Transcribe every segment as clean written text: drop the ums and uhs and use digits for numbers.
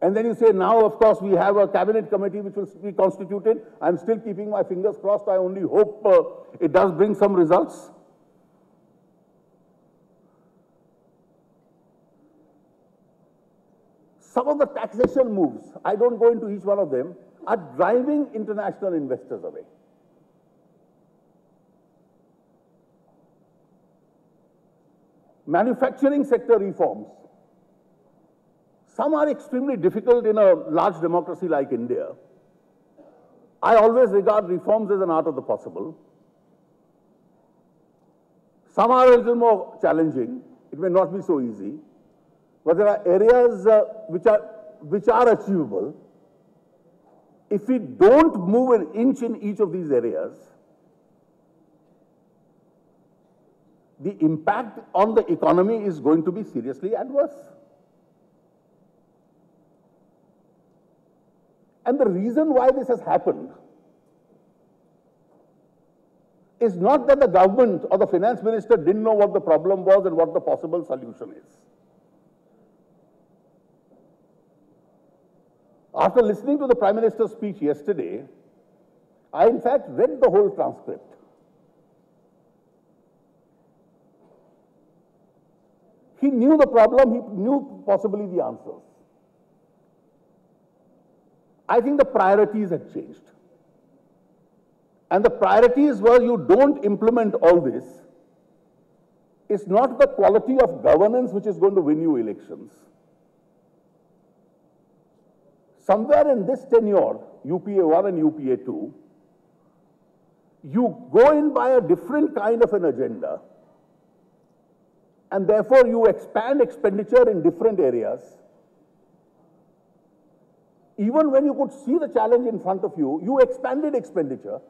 And then you say, now, of course, we have a cabinet committee which will be constituted. I'm still keeping my fingers crossed. I only hope it does bring some results. Some of the taxation moves, I don't go into each one of them, are driving international investors away. Manufacturing sector reforms. Some are extremely difficult in a large democracy like India. I always regard reforms as an art of the possible. Some are a little more challenging. It may not be so easy. But there are areas which are achievable. If we don't move an inch in each of these areas, the impact on the economy is going to be seriously adverse. And the reason why this has happened is not that the government or the finance minister didn't know what the problem was and what the possible solution is. After listening to the Prime Minister's speech yesterday, I in fact read the whole transcript. He knew the problem, he knew possibly the answers. I think the priorities had changed. And the priorities were, you don't implement all this. It's not the quality of governance which is going to win you elections. Somewhere in this tenure, UPA 1 and UPA 2, you go in by a different kind of an agenda, and therefore you expand expenditure in different areas. Even when you could see the challenge in front of you, you expanded expenditure.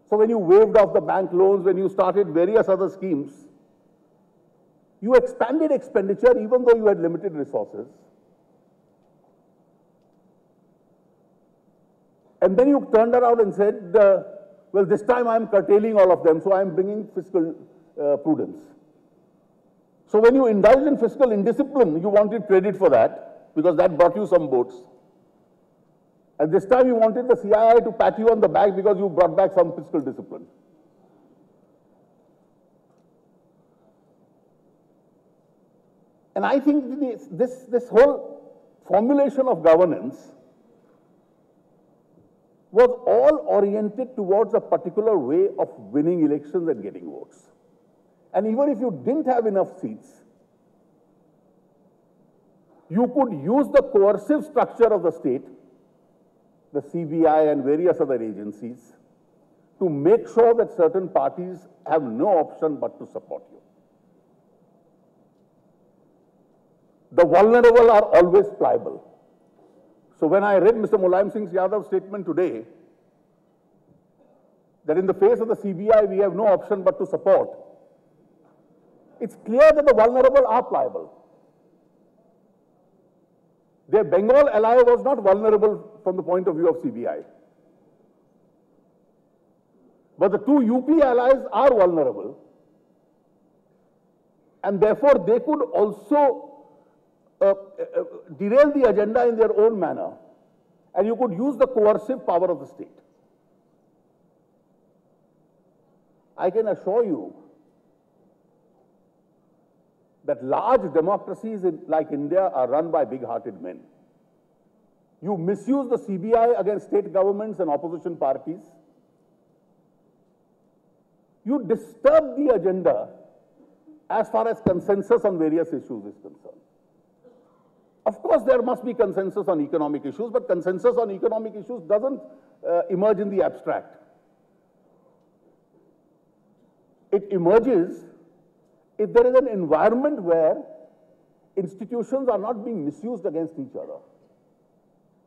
So when you waived off the bank loans, when you started various other schemes, you expanded expenditure even though you had limited resources. And then you turned around and said, well, this time I'm curtailing all of them, so I'm bringing fiscal prudence. So when you indulged in fiscal indiscipline, you wanted credit for that, because that brought you some votes. And this time you wanted the CII to pat you on the back because you brought back some fiscal discipline. And I think this whole formulation of governance was all oriented towards a particular way of winning elections and getting votes. And even if you didn't have enough seats, you could use the coercive structure of the state, the CBI and various other agencies, to make sure that certain parties have no option but to support you. The vulnerable are always pliable. So when I read Mr. Mulayam Singh Yadav's statement today, that in the face of the CBI we have no option but to support, it's clear that the vulnerable are pliable. Their Bengal ally was not vulnerable from the point of view of CBI. But the two UP allies are vulnerable. And therefore, they could also derail the agenda in their own manner. And you could use the coercive power of the state. I can assure you that large democracies like India are run by big-hearted men. You misuse the CBI against state governments and opposition parties. You disturb the agenda as far as consensus on various issues is concerned. Of course, there must be consensus on economic issues, but consensus on economic issues doesn't emerge in the abstract. It emerges if there is an environment where institutions are not being misused against each other,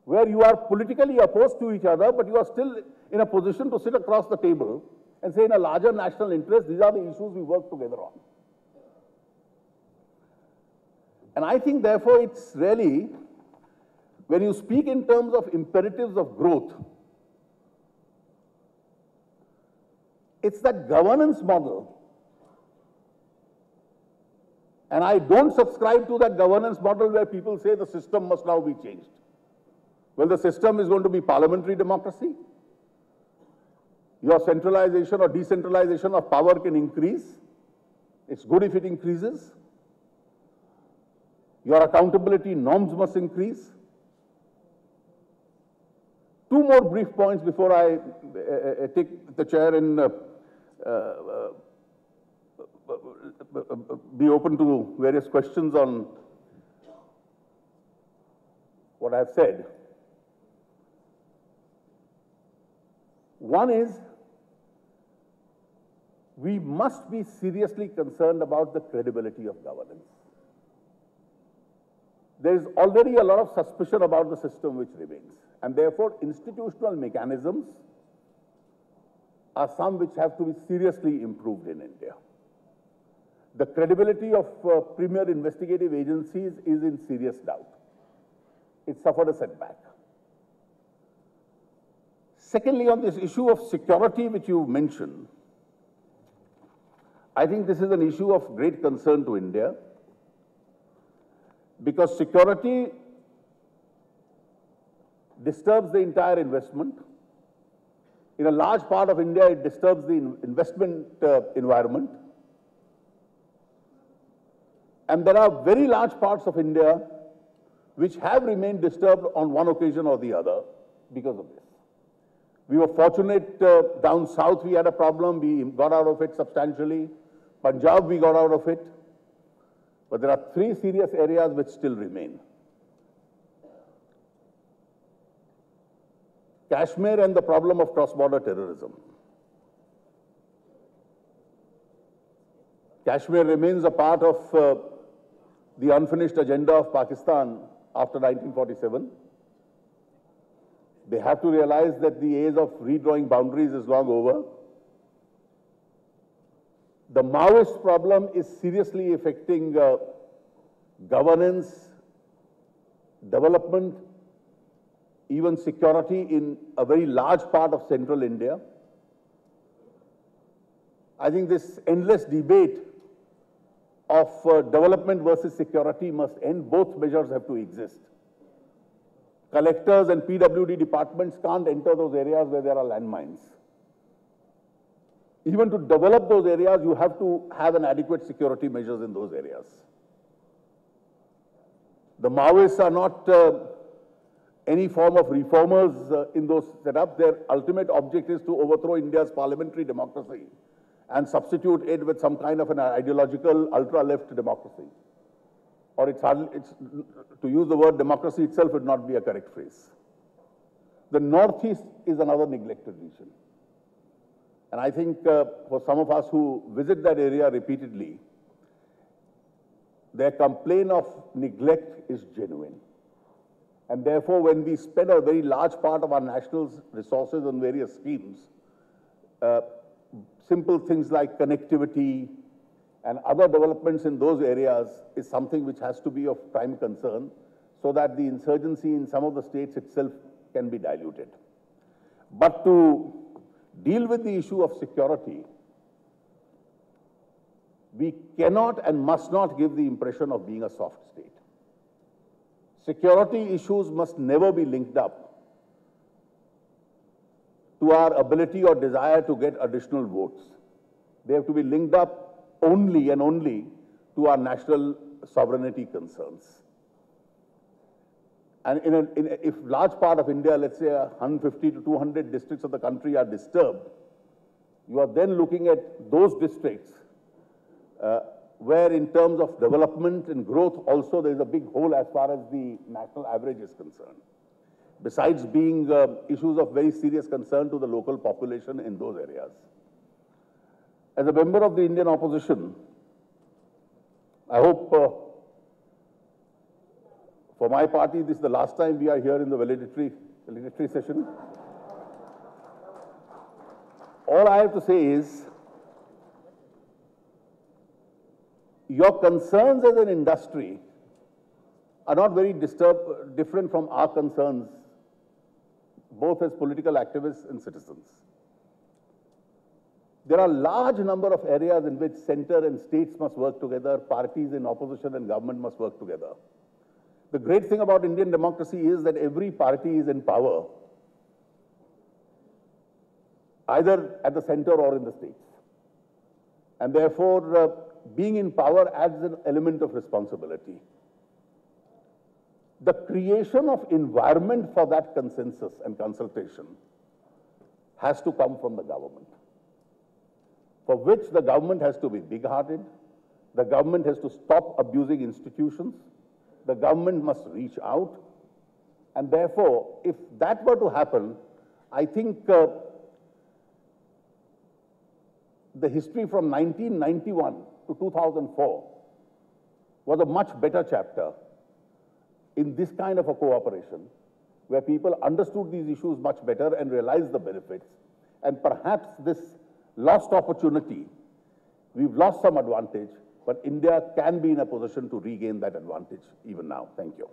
where you are politically opposed to each other, but you are still in a position to sit across the table and say, in a larger national interest, these are the issues we work together on. And I think, therefore, it's really, when you speak in terms of imperatives of growth, it's that governance model And I don't subscribe to that governance model where people say the system must now be changed. Well, the system is going to be parliamentary democracy. Your centralization or decentralization of power can increase. It's good if it increases. Your accountability norms must increase. Two more brief points before I take the chair and be open to various questions on what I've said. One is, we must be seriously concerned about the credibility of governance. There is already a lot of suspicion about the system which remains, and therefore institutional mechanisms are some which have to be seriously improved in India. The credibility of premier investigative agencies is in serious doubt. It suffered a setback. Secondly, on this issue of security which you mentioned, I think this is an issue of great concern to India, because security disturbs the entire investment. In a large part of India, it disturbs the investment environment. And there are very large parts of India which have remained disturbed on one occasion or the other because of this. We were fortunate down south we had a problem, we got out of it substantially. Punjab we got out of it. But there are three serious areas which still remain. Kashmir and the problem of cross-border terrorism. Kashmir remains a part of the unfinished agenda of Pakistan after 1947. They have to realize that the age of redrawing boundaries is long over. The Maoist problem is seriously affecting governance, development, even security in a very large part of central India. I think this endless debate of development versus security must end. Both measures have to exist. Collectors and PWD departments can't enter those areas where there are landmines. Even to develop those areas, you have to have an adequate security measures in those areas. The Maoists are not any form of reformers in those setups. Their ultimate object is to overthrow India's parliamentary democracy and substitute it with some kind of an ideological ultra-left democracy. Or to use the word democracy itself would not be a correct phrase. The Northeast is another neglected region. And I think for some of us who visit that area repeatedly, their complaint of neglect is genuine. And therefore, when we spend a very large part of our national resources on various schemes, simple things like connectivity and other developments in those areas is something which has to be of prime concern, so that the insurgency in some of the states itself can be diluted. But to deal with the issue of security, we cannot and must not give the impression of being a soft state. Security issues must never be linked up to our ability or desire to get additional votes. They have to be linked up only and only to our national sovereignty concerns. And if large part of India, let's say 150 to 200 districts of the country are disturbed, you are then looking at those districts where in terms of development and growth also there is a big hole as far as the national average is concerned. Besides being issues of very serious concern to the local population in those areas. As a member of the Indian opposition, I hope for my party, this is the last time we are here in the valedictory session. All I have to say is, your concerns as an industry are not very different from our concerns, both as political activists and citizens. There are large number of areas in which center and states must work together, parties in opposition and government must work together. The great thing about Indian democracy is that every party is in power, either at the center or in the states. And therefore, being in power adds an element of responsibility. The creation of environment for that consensus and consultation has to come from the government, for which the government has to be big-hearted, the government has to stop abusing institutions, the government must reach out, and therefore, if that were to happen, I think the history from 1991 to 2004 was a much better chapter in this kind of a cooperation, where people understood these issues much better and realized the benefits. And perhaps this lost opportunity, we've lost some advantage, but India can be in a position to regain that advantage even now. Thank you.